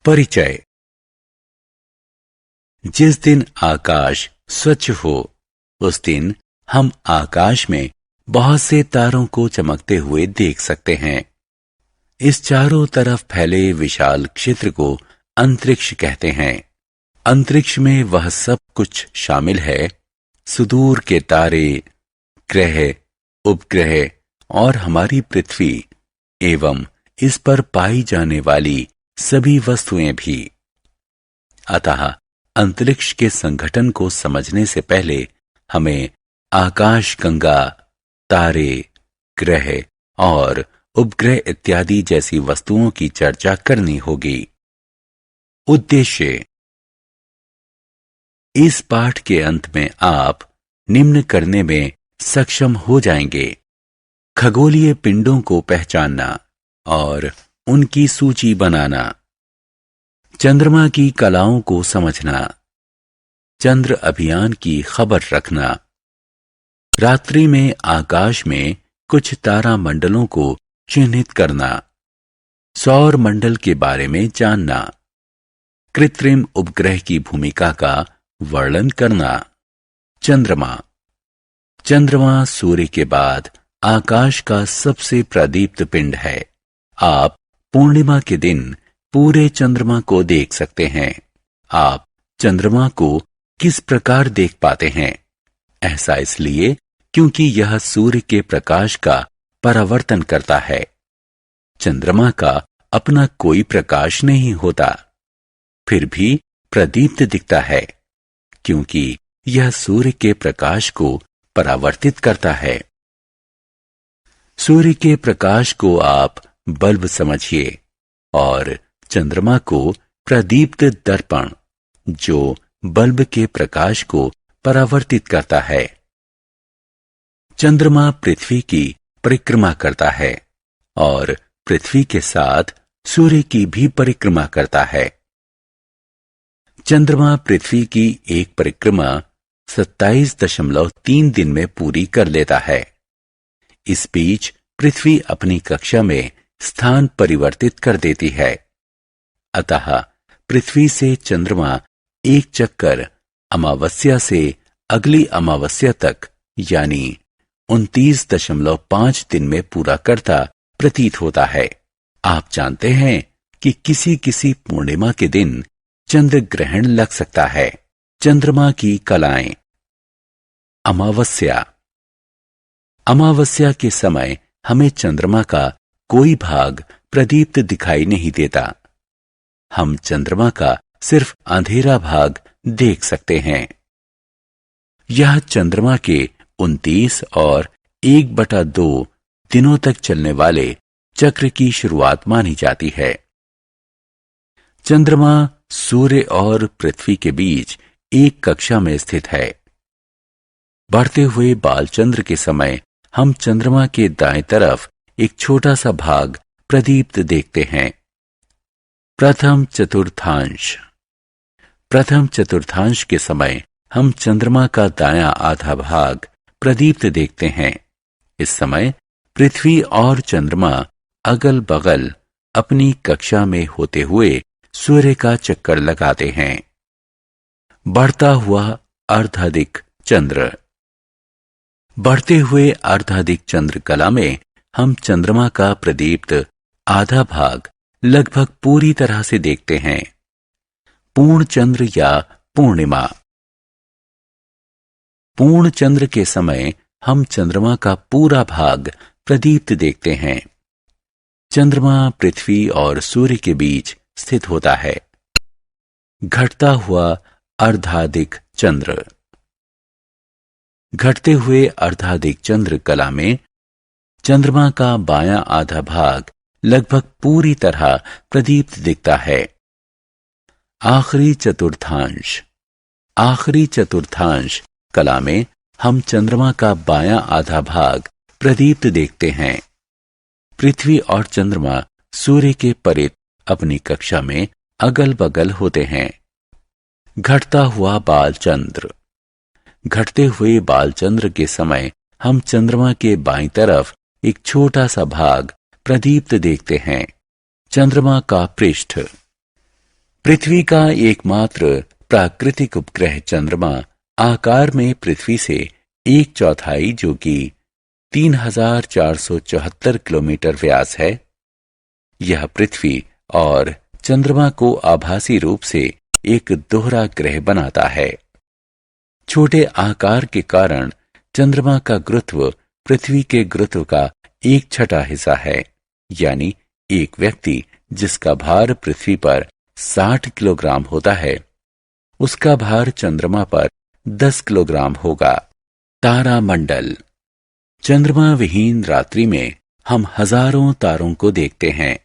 परिचय। जिस दिन आकाश स्वच्छ हो उस दिन हम आकाश में बहुत से तारों को चमकते हुए देख सकते हैं। इस चारों तरफ फैले विशाल क्षेत्र को अंतरिक्ष कहते हैं। अंतरिक्ष में वह सब कुछ शामिल है, सुदूर के तारे, ग्रह, उपग्रह और हमारी पृथ्वी एवं इस पर पाई जाने वाली सभी वस्तुएं भी। अतः अंतरिक्ष के संगठन को समझने से पहले हमें आकाशगंगा, तारे, ग्रह और उपग्रह इत्यादि जैसी वस्तुओं की चर्चा करनी होगी। उद्देश्य। इस पाठ के अंत में आप निम्न करने में सक्षम हो जाएंगे: खगोलीय पिंडों को पहचानना और उनकी सूची बनाना, चंद्रमा की कलाओं को समझना, चंद्र अभियान की खबर रखना, रात्रि में आकाश में कुछ तारामंडलों को चिन्हित करना, सौर मंडल के बारे में जानना, कृत्रिम उपग्रह की भूमिका का वर्णन करना। चंद्रमा। चंद्रमा सूर्य के बाद आकाश का सबसे प्रदीप्त पिंड है। आप पूर्णिमा के दिन पूरे चंद्रमा को देख सकते हैं। आप चंद्रमा को किस प्रकार देख पाते हैं? ऐसा इसलिए क्योंकि यह सूर्य के प्रकाश का परावर्तन करता है। चंद्रमा का अपना कोई प्रकाश नहीं होता, फिर भी प्रदीप्त दिखता है क्योंकि यह सूर्य के प्रकाश को परावर्तित करता है। सूर्य के प्रकाश को आप बल्ब समझिए और चंद्रमा को प्रदीप्त दर्पण, जो बल्ब के प्रकाश को परावर्तित करता है। चंद्रमा पृथ्वी की परिक्रमा करता है और पृथ्वी के साथ सूर्य की भी परिक्रमा करता है। चंद्रमा पृथ्वी की एक परिक्रमा 27.3 दिन में पूरी कर लेता है। इस बीच पृथ्वी अपनी कक्षा में स्थान परिवर्तित कर देती है। अतः पृथ्वी से चंद्रमा एक चक्कर अमावस्या से अगली अमावस्या तक यानी 29.5 दिन में पूरा करता प्रतीत होता है। आप जानते हैं कि किसी किसी पूर्णिमा के दिन चंद्र ग्रहण लग सकता है। चंद्रमा की कलाएं। अमावस्या। अमावस्या के समय हमें चंद्रमा का कोई भाग प्रदीप्त दिखाई नहीं देता। हम चंद्रमा का सिर्फ अंधेरा भाग देख सकते हैं। यह चंद्रमा के 29 और 1/2 दिनों तक चलने वाले चक्र की शुरुआत मानी जाती है। चंद्रमा सूर्य और पृथ्वी के बीच एक कक्षा में स्थित है। बढ़ते हुए बालचंद्र के समय हम चंद्रमा के दाएं तरफ एक छोटा सा भाग प्रदीप्त देखते हैं। प्रथम चतुर्थांश। प्रथम चतुर्थांश के समय हम चंद्रमा का दायां आधा भाग प्रदीप्त देखते हैं। इस समय पृथ्वी और चंद्रमा अगल बगल अपनी कक्षा में होते हुए सूर्य का चक्कर लगाते हैं। बढ़ता हुआ अर्धाधिक चंद्र। बढ़ते हुए अर्धाधिक चंद्र कला में हम चंद्रमा का प्रदीप्त आधा भाग लगभग पूरी तरह से देखते हैं। पूर्ण चंद्र या पूर्णिमा। पूर्ण चंद्र के समय हम चंद्रमा का पूरा भाग प्रदीप्त देखते हैं। चंद्रमा पृथ्वी और सूर्य के बीच स्थित होता है। घटता हुआ अर्धाधिक चंद्र। घटते हुए अर्धाधिक चंद्र कला में चंद्रमा का बायां आधा भाग लगभग पूरी तरह प्रदीप्त दिखता है। आखिरी चतुर्थांश। आखिरी चतुर्थांश कला में हम चंद्रमा का बायां आधा भाग प्रदीप्त देखते हैं। पृथ्वी और चंद्रमा सूर्य के परित अपनी कक्षा में अगल बगल होते हैं। घटता हुआ बालचंद्र। घटते हुए बालचंद्र के समय हम चंद्रमा के बाईं तरफ एक छोटा सा भाग प्रदीप्त देखते हैं। चंद्रमा का पृष्ठ। पृथ्वी का एकमात्र प्राकृतिक उपग्रह चंद्रमा आकार में पृथ्वी से 1/4 जो कि 3,474 किलोमीटर व्यास है। यह पृथ्वी और चंद्रमा को आभासी रूप से एक दोहरा ग्रह बनाता है। छोटे आकार के कारण चंद्रमा का गुरुत्व पृथ्वी के गुरुत्व का 1/6 हिस्सा है, यानी एक व्यक्ति जिसका भार पृथ्वी पर 60 किलोग्राम होता है, उसका भार चंद्रमा पर 10 किलोग्राम होगा। तारामंडल। चंद्रमा विहीन रात्रि में हम हजारों तारों को देखते हैं।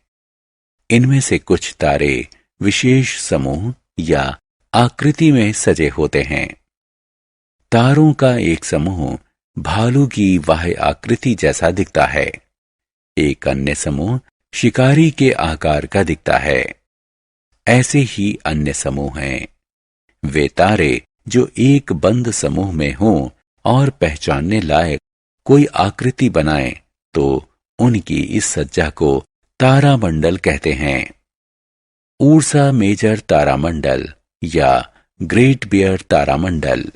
इनमें से कुछ तारे विशेष समूह या आकृति में सजे होते हैं। तारों का एक समूह भालू की बाह्य आकृति जैसा दिखता है। एक अन्य समूह शिकारी के आकार का दिखता है। ऐसे ही अन्य समूह हैं। वे तारे जो एक बंद समूह में हों और पहचानने लायक कोई आकृति बनाएं, तो उनकी इस सज्जा को तारामंडल कहते हैं। ऊर्सा मेजर तारामंडल या ग्रेट बियर तारामंडल।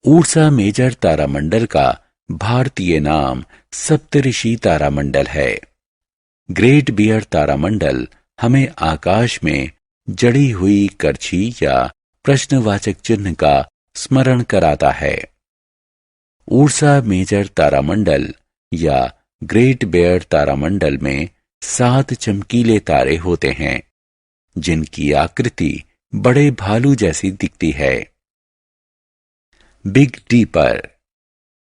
ऊर्सा मेजर तारामंडल का भारतीय नाम सप्तऋषि तारामंडल है। ग्रेट बियर तारामंडल हमें आकाश में जड़ी हुई करछी या प्रश्नवाचक चिन्ह का स्मरण कराता है। ऊर्सा मेजर तारामंडल या ग्रेट बियर तारामंडल में 7 चमकीले तारे होते हैं, जिनकी आकृति बड़े भालू जैसी दिखती है। Big dipper.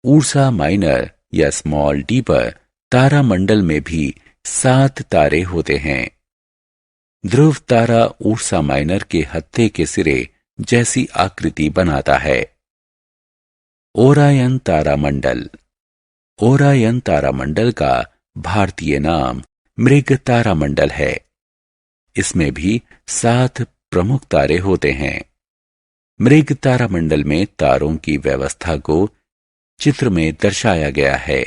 ऊर्सा माइनर या स्मॉल डीपर तारामंडल में भी 7 तारे होते हैं। ध्रुव तारा ऊर्सा माइनर के हत्थे के सिरे जैसी आकृति बनाता है। ओरायन तारामंडल। ओरायन तारामंडल का भारतीय नाम मृग तारामंडल है। इसमें भी 7 प्रमुख तारे होते हैं। मृग तारामंडल में तारों की व्यवस्था को चित्र में दर्शाया गया है।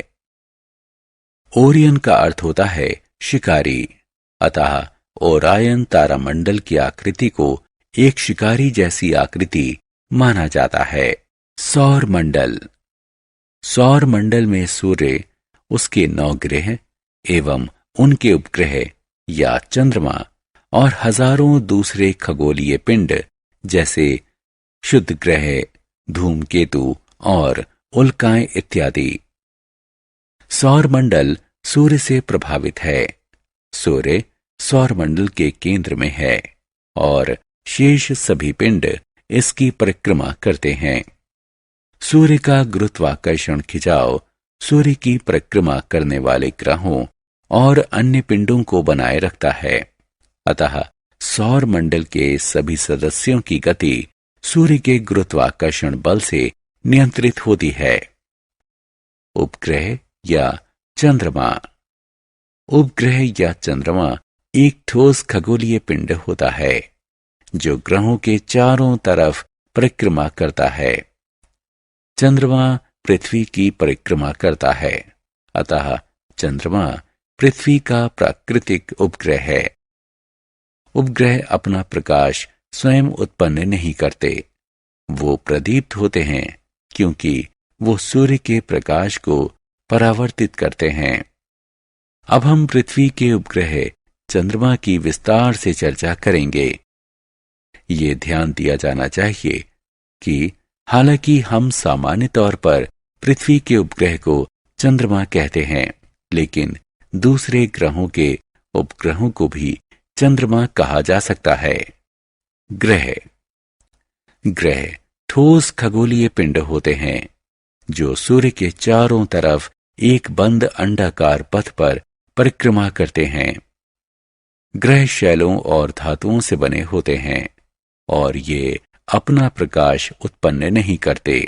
ओरियन का अर्थ होता है शिकारी, अतः ओरायन तारामंडल की आकृति को एक शिकारी जैसी आकृति माना जाता है। सौर मंडल। सौर मंडल में सूर्य, उसके 9 ग्रह एवं उनके उपग्रह या चंद्रमा और हजारों दूसरे खगोलीय पिंड जैसे शुद्ध ग्रह, धूमकेतु और उल्काएं इत्यादि। सौर मंडल सूर्य से प्रभावित है। सूर्य सौर मंडल के केंद्र में है और शेष सभी पिंड इसकी परिक्रमा करते हैं। सूर्य का गुरुत्वाकर्षण खिंचाव सूर्य की परिक्रमा करने वाले ग्रहों और अन्य पिंडों को बनाए रखता है। अतः सौर मंडल के सभी सदस्यों की गति सूर्य के गुरुत्वाकर्षण बल से नियंत्रित होती है। उपग्रह या चंद्रमा। उपग्रह या चंद्रमा एक ठोस खगोलीय पिंड होता है जो ग्रहों के चारों तरफ परिक्रमा करता है। चंद्रमा पृथ्वी की परिक्रमा करता है, अतः चंद्रमा पृथ्वी का प्राकृतिक उपग्रह है। उपग्रह अपना प्रकाश स्वयं उत्पन्न नहीं करते। वो प्रदीप्त होते हैं क्योंकि वो सूर्य के प्रकाश को परावर्तित करते हैं। अब हम पृथ्वी के उपग्रह चंद्रमा की विस्तार से चर्चा करेंगे। ये ध्यान दिया जाना चाहिए कि हालांकि हम सामान्य तौर पर पृथ्वी के उपग्रह को चंद्रमा कहते हैं, लेकिन दूसरे ग्रहों के उपग्रहों को भी चंद्रमा कहा जा सकता है। ग्रह। ग्रह ठोस खगोलीय पिंड होते हैं जो सूर्य के चारों तरफ एक बंद अंडाकार पथ पर परिक्रमा करते हैं। ग्रह शैलों और धातुओं से बने होते हैं और ये अपना प्रकाश उत्पन्न नहीं करते।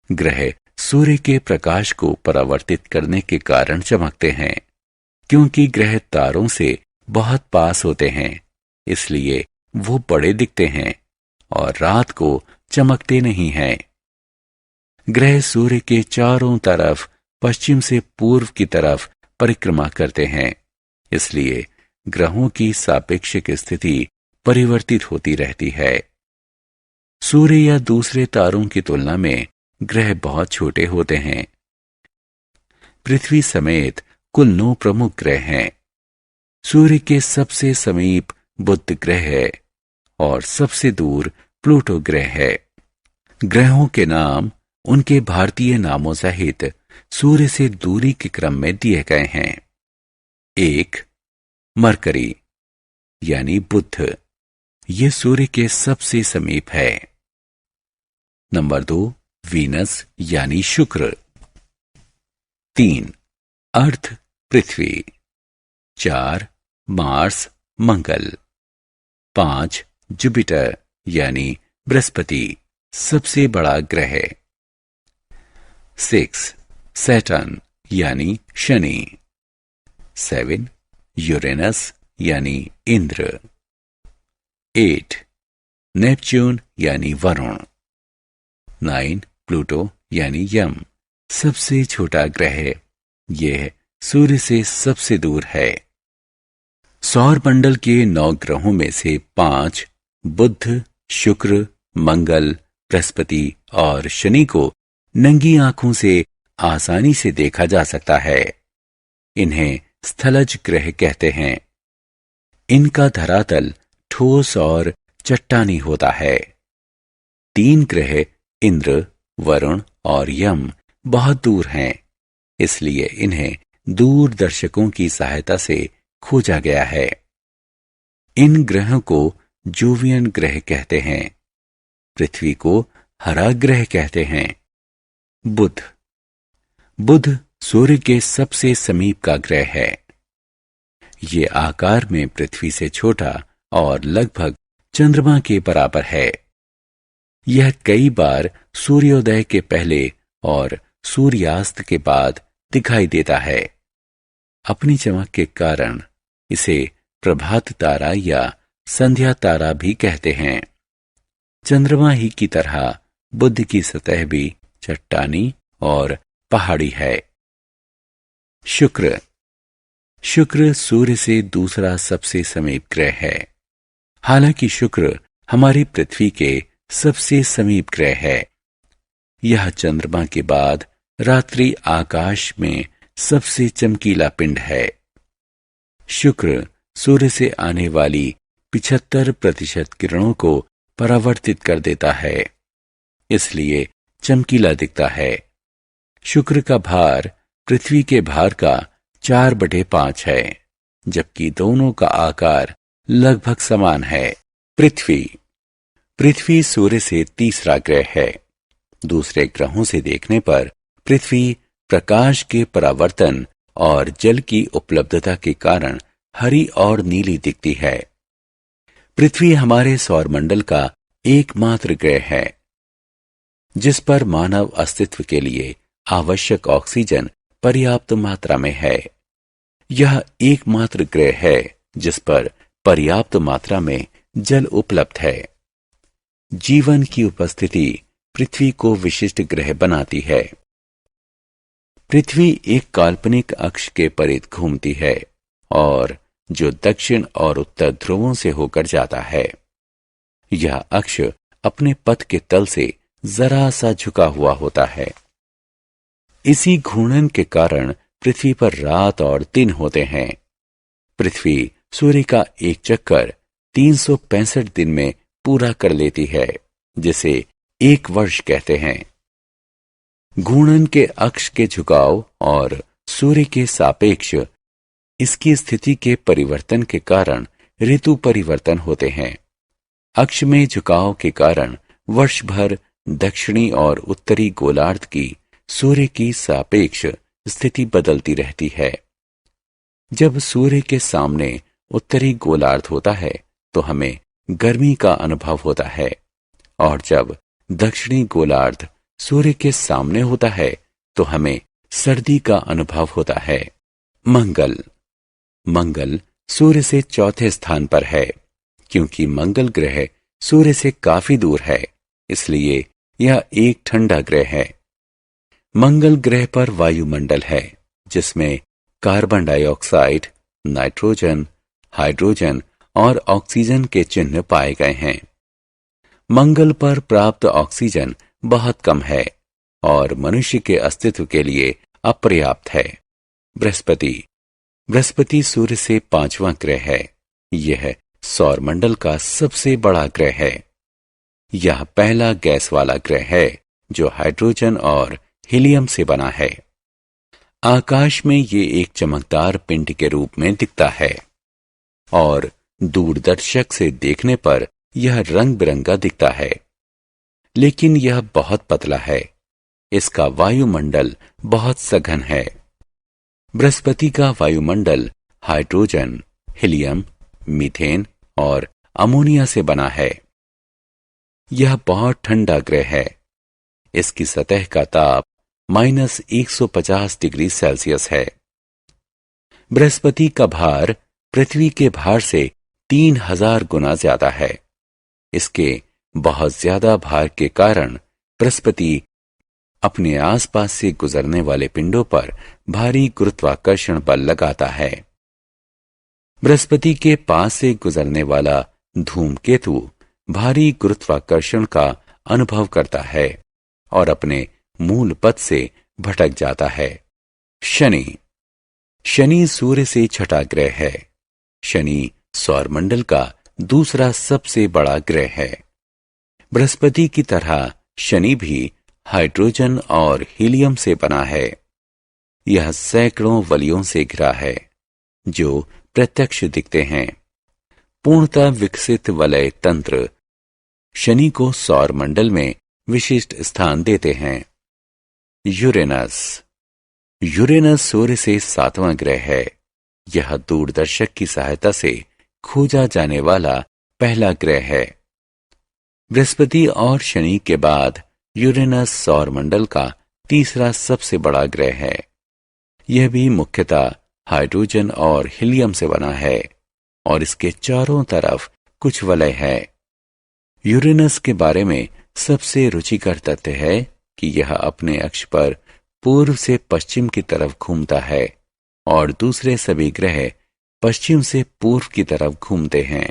ग्रह सूर्य के प्रकाश को परावर्तित करने के कारण चमकते हैं। क्योंकि ग्रह तारों से बहुत पास होते हैं, इसलिए वो बड़े दिखते हैं और रात को चमकते नहीं हैं। ग्रह सूर्य के चारों तरफ पश्चिम से पूर्व की तरफ परिक्रमा करते हैं, इसलिए ग्रहों की सापेक्षिक स्थिति परिवर्तित होती रहती है। सूर्य या दूसरे तारों की तुलना में ग्रह बहुत छोटे होते हैं। पृथ्वी समेत कुल 9 प्रमुख ग्रह हैं। सूर्य के सबसे समीप बुध ग्रह है और सबसे दूर प्लूटो ग्रह है। ग्रहों के नाम उनके भारतीय नामों सहित सूर्य से दूरी के क्रम में दिए गए हैं। 1. मरकरी यानी बुध, ये सूर्य के सबसे समीप है। नंबर 2. वीनस यानी शुक्र। 3. अर्थ पृथ्वी। 4. मार्स मंगल। 5. जुपिटर यानी बृहस्पति, सबसे बड़ा ग्रह। 6. सैटर्न यानी शनि। 7. यूरेनस यानी इंद्र। 8. नेपच्यून यानी वरुण। 9. प्लूटो यानी यम, सबसे छोटा ग्रह। यह सूर्य से सबसे दूर है। सौर मंडल के 9 ग्रहों में से 5 बुध, शुक्र, मंगल, बृहस्पति और शनि को नंगी आंखों से आसानी से देखा जा सकता है। इन्हें स्थलज ग्रह कहते हैं। इनका धरातल ठोस और चट्टानी होता है। 3 ग्रह इंद्र, वरुण और यम बहुत दूर हैं, इसलिए इन्हें दूरदर्शकों की सहायता से खोजा गया है। इन ग्रहों को जोवियन ग्रह कहते हैं। पृथ्वी को हरा ग्रह कहते हैं। बुध। बुध सूर्य के सबसे समीप का ग्रह है। ये आकार में पृथ्वी से छोटा और लगभग चंद्रमा के बराबर है। यह कई बार सूर्योदय के पहले और सूर्यास्त के बाद दिखाई देता है। अपनी चमक के कारण इसे प्रभात तारा या संध्या तारा भी कहते हैं। चंद्रमा ही की तरह बुध की सतह भी चट्टानी और पहाड़ी है। शुक्र। शुक्र सूर्य से दूसरा सबसे समीप ग्रह है। हालांकि शुक्र हमारी पृथ्वी के सबसे समीप ग्रह है। यह चंद्रमा के बाद रात्रि आकाश में सबसे चमकीला पिंड है। शुक्र सूर्य से आने वाली 75% किरणों को परावर्तित कर देता है, इसलिए चमकीला दिखता है। शुक्र का भार पृथ्वी के भार का 4/5 है, जबकि दोनों का आकार लगभग समान है। पृथ्वी। पृथ्वी सूर्य से तीसरा ग्रह है। दूसरे ग्रहों से देखने पर पृथ्वी प्रकाश के परावर्तन और जल की उपलब्धता के कारण हरी और नीली दिखती है। पृथ्वी हमारे सौरमंडल का एकमात्र ग्रह है जिस पर मानव अस्तित्व के लिए आवश्यक ऑक्सीजन पर्याप्त मात्रा में है। यह एकमात्र ग्रह है जिस पर पर्याप्त मात्रा में जल उपलब्ध है। जीवन की उपस्थिति पृथ्वी को विशिष्ट ग्रह बनाती है। पृथ्वी एक काल्पनिक अक्ष के परिध घूमती है और जो दक्षिण और उत्तर ध्रुवों से होकर जाता है। यह अक्ष अपने पथ के तल से जरा सा झुका हुआ होता है। इसी घूर्णन के कारण पृथ्वी पर रात और दिन होते हैं। पृथ्वी सूर्य का एक चक्कर 365 दिन में पूरा कर लेती है, जिसे 1 वर्ष कहते हैं। घूर्णन के अक्ष के झुकाव और सूर्य के सापेक्ष इसकी स्थिति के परिवर्तन के कारण ऋतु परिवर्तन होते हैं। अक्ष में झुकाव के कारण वर्ष भर दक्षिणी और उत्तरी गोलार्ध की सूर्य की सापेक्ष स्थिति बदलती रहती है। जब सूर्य के सामने उत्तरी गोलार्ध होता है तो हमें गर्मी का अनुभव होता है, और जब दक्षिणी गोलार्ध सूर्य के सामने होता है तो हमें सर्दी का अनुभव होता है। मंगल। मंगल सूर्य से चौथे स्थान पर है। क्योंकि मंगल ग्रह सूर्य से काफी दूर है, इसलिए यह एक ठंडा ग्रह है। मंगल ग्रह पर वायुमंडल है जिसमें कार्बन डाइऑक्साइड, नाइट्रोजन, हाइड्रोजन और ऑक्सीजन के चिन्ह पाए गए हैं। मंगल पर प्राप्त ऑक्सीजन बहुत कम है और मनुष्य के अस्तित्व के लिए अपर्याप्त है। बृहस्पति सूर्य से 5वां ग्रह है। यह सौरमंडल का सबसे बड़ा ग्रह है। यह पहला गैस वाला ग्रह है जो हाइड्रोजन और हीलियम से बना है। आकाश में ये एक चमकदार पिंड के रूप में दिखता है और दूरदर्शक से देखने पर यह रंग बिरंगा दिखता है, लेकिन यह बहुत पतला है। इसका वायुमंडल बहुत सघन है। बृहस्पति का वायुमंडल हाइड्रोजन, हीलियम, मीथेन और अमोनिया से बना है। यह बहुत ठंडा ग्रह है। इसकी सतह का ताप -150 डिग्री सेल्सियस है। बृहस्पति का भार पृथ्वी के भार से 3000 गुना ज्यादा है। इसके बहुत ज्यादा भार के कारण बृहस्पति अपने आसपास से गुजरने वाले पिंडों पर भारी गुरुत्वाकर्षण बल लगाता है। बृहस्पति के पास से गुजरने वाला धूमकेतु भारी गुरुत्वाकर्षण का अनुभव करता है और अपने मूल पथ से भटक जाता है। शनि सूर्य से छठा ग्रह है। शनि सौरमंडल का दूसरा सबसे बड़ा ग्रह है। बृहस्पति की तरह शनि भी हाइड्रोजन और हीलियम से बना है। यह सैकड़ों वलयों से घिरा है जो प्रत्यक्ष दिखते हैं। पूर्णतः विकसित वलय तंत्र शनि को सौरमंडल में विशिष्ट स्थान देते हैं। यूरेनस सूर्य से 7वां ग्रह है। यह दूरदर्शक की सहायता से खोजा जाने वाला पहला ग्रह है। बृहस्पति और शनि के बाद यूरेनस सौरमंडल का तीसरा सबसे बड़ा ग्रह है। यह भी मुख्यतः हाइड्रोजन और हीलियम से बना है और इसके चारों तरफ कुछ वलय है। यूरेनस के बारे में सबसे रुचिकर तथ्य है कि यह अपने अक्ष पर पूर्व से पश्चिम की तरफ घूमता है और दूसरे सभी ग्रह पश्चिम से पूर्व की तरफ घूमते हैं।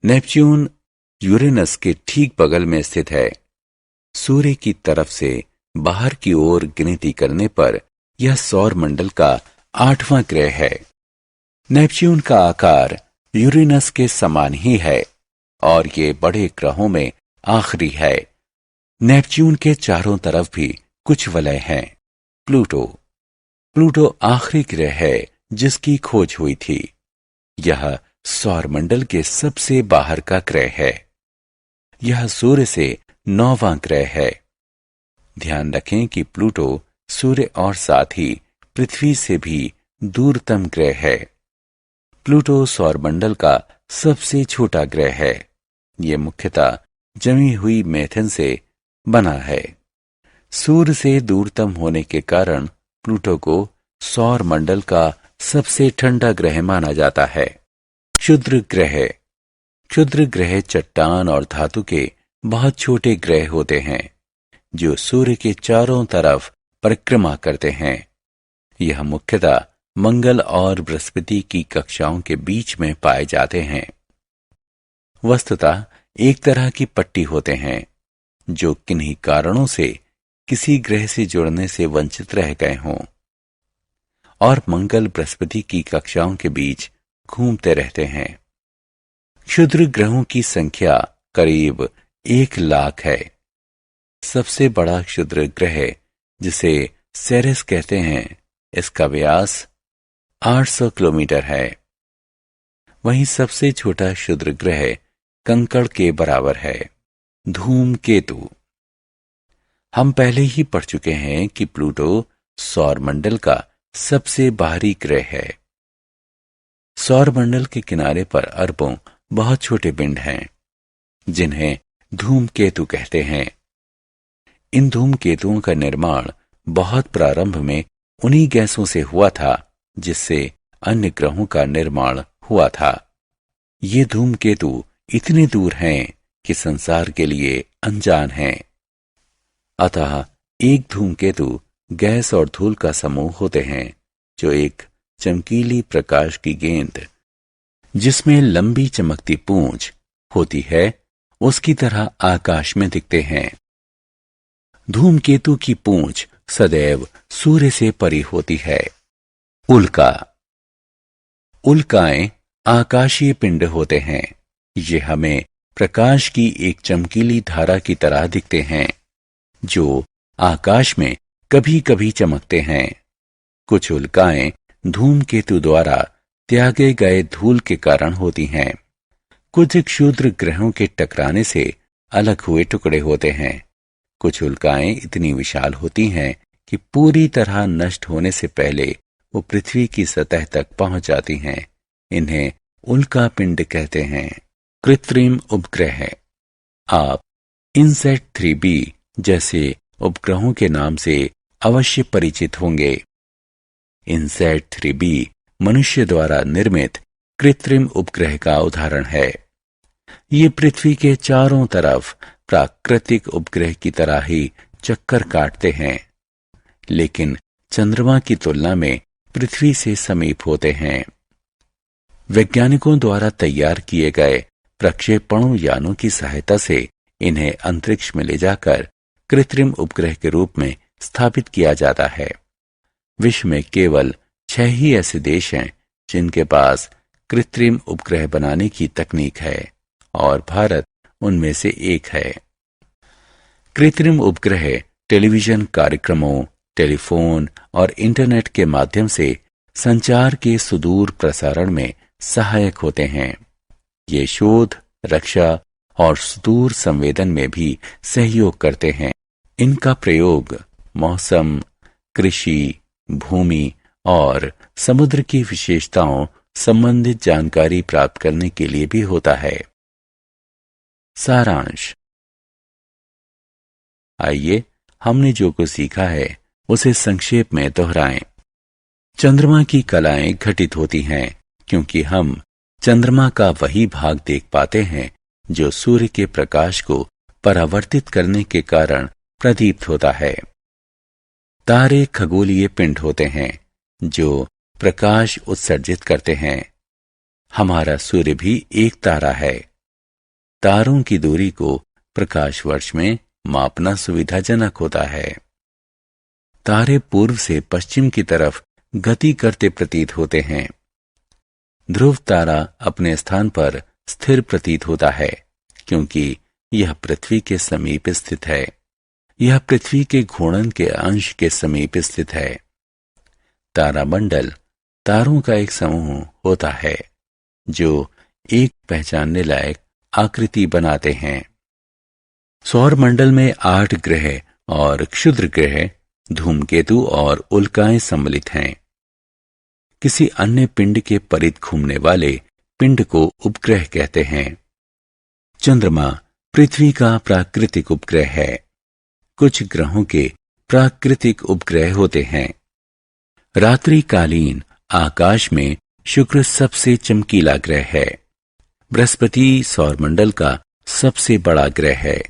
नेपच्यून यूरेनस के ठीक बगल में स्थित है। सूर्य की तरफ से बाहर की ओर गिनती करने पर यह सौरमंडल का 8वां ग्रह है। नेपच्यून का आकार यूरेनस के समान ही है और ये बड़े ग्रहों में आखिरी है। नेपच्यून के चारों तरफ भी कुछ वलय हैं। प्लूटो आखिरी ग्रह है जिसकी खोज हुई थी। यह सौरमंडल के सबसे बाहर का ग्रह है। यह सूर्य से 9वां ग्रह है। ध्यान रखें कि प्लूटो सूर्य और साथ ही पृथ्वी से भी दूरतम ग्रह है। प्लूटो सौरमंडल का सबसे छोटा ग्रह है। यह मुख्यतः जमी हुई मीथेन से बना है। सूर्य से दूरतम होने के कारण प्लूटो को सौरमंडल का सबसे ठंडा ग्रह माना जाता है। क्षुद्र ग्रह चट्टान और धातु के बहुत छोटे ग्रह होते हैं जो सूर्य के चारों तरफ परिक्रमा करते हैं। यह मुख्यतः मंगल और बृहस्पति की कक्षाओं के बीच में पाए जाते हैं। वस्तुतः एक तरह की पट्टी होते हैं जो किन्हीं कारणों से किसी ग्रह से जुड़ने से वंचित रह गए हों और मंगल बृहस्पति की कक्षाओं के बीच घूमते रहते हैं। क्षुद्र ग्रहों की संख्या करीब 1 लाख है। सबसे बड़ा क्षुद्र ग्रह जिसे सेरेस कहते हैं, इसका व्यास 800 किलोमीटर है। वहीं सबसे छोटा क्षुद्र ग्रह कंकड़ के बराबर है। धूमकेतु। हम पहले ही पढ़ चुके हैं कि प्लूटो सौरमंडल का सबसे बाहरी ग्रह है। सौरमंडल के किनारे पर अरबों बहुत छोटे पिंड हैं जिन्हें धूमकेतु कहते हैं। इन धूमकेतुओं का निर्माण बहुत प्रारंभ में उन्हीं गैसों से हुआ था जिससे अन्य ग्रहों का निर्माण हुआ था। ये धूमकेतु इतने दूर हैं कि संसार के लिए अनजान हैं। अतः एक धूमकेतु गैस और धूल का समूह होते हैं जो एक चमकीली प्रकाश की गेंद जिसमें लंबी चमकती पूंछ होती है, उसकी तरह आकाश में दिखते हैं। धूमकेतु की पूंछ सदैव सूर्य से परी होती है। उल्का। उल्काएं आकाशीय पिंड होते हैं। ये हमें प्रकाश की एक चमकीली धारा की तरह दिखते हैं, जो आकाश में कभी कभी चमकते हैं। कुछ उल्काएं धूमकेतु द्वारा त्यागे गए धूल के कारण होती हैं। कुछ क्षुद्र ग्रहों के टकराने से अलग हुए टुकड़े होते हैं। कुछ उल्काएं इतनी विशाल होती हैं कि पूरी तरह नष्ट होने से पहले वो पृथ्वी की सतह तक पहुंच जाती हैं। इन्हें उल्का पिंड कहते हैं। कृत्रिम उपग्रह। आप इनसैट 3B जैसे उपग्रहों के नाम से अवश्य परिचित होंगे। इनसैट 3B मनुष्य द्वारा निर्मित कृत्रिम उपग्रह का उदाहरण है। ये पृथ्वी के चारों तरफ प्राकृतिक उपग्रह की तरह ही चक्कर काटते हैं, लेकिन चंद्रमा की तुलना में पृथ्वी से समीप होते हैं। वैज्ञानिकों द्वारा तैयार किए गए प्रक्षेपणों यानों की सहायता से इन्हें अंतरिक्ष में ले जाकर कृत्रिम उपग्रह के रूप में स्थापित किया जाता है। विश्व में केवल 6 ही ऐसे देश हैं जिनके पास कृत्रिम उपग्रह बनाने की तकनीक है, और भारत उनमें से एक है। कृत्रिम उपग्रह टेलीविजन कार्यक्रमों, टेलीफोन और इंटरनेट के माध्यम से संचार के सुदूर प्रसारण में सहायक होते हैं। ये शोध, रक्षा और सुदूर संवेदन में भी सहयोग करते हैं। इनका प्रयोग मौसम, कृषि, भूमि और समुद्र की विशेषताओं संबंधित जानकारी प्राप्त करने के लिए भी होता है। सारांश। आइए हमने जो कुछ सीखा है उसे संक्षेप में दोहराएं। चंद्रमा की कलाएं घटित होती हैं क्योंकि हम चंद्रमा का वही भाग देख पाते हैं जो सूर्य के प्रकाश को परावर्तित करने के कारण प्रदीप्त होता है। तारे खगोलीय पिंड होते हैं जो प्रकाश उत्सर्जित करते हैं। हमारा सूर्य भी एक तारा है। तारों की दूरी को प्रकाश वर्ष में मापना सुविधाजनक होता है। तारे पूर्व से पश्चिम की तरफ गति करते प्रतीत होते हैं। ध्रुव तारा अपने स्थान पर स्थिर प्रतीत होता है क्योंकि यह पृथ्वी के समीप स्थित है। यह पृथ्वी के घूर्णन के अंश के समीप स्थित है। तारामंडल तारों का एक समूह होता है जो एक पहचानने लायक आकृति बनाते हैं। सौर मंडल में 8 ग्रह और क्षुद्र ग्रह, धूमकेतु और उल्काएं सम्मिलित हैं। किसी अन्य पिंड के परिध घूमने वाले पिंड को उपग्रह कहते हैं। चंद्रमा पृथ्वी का प्राकृतिक उपग्रह है। कुछ ग्रहों के प्राकृतिक उपग्रह होते हैं। रात्रिकालीन आकाश में शुक्र सबसे चमकीला ग्रह है। बृहस्पति सौरमंडल का सबसे बड़ा ग्रह है।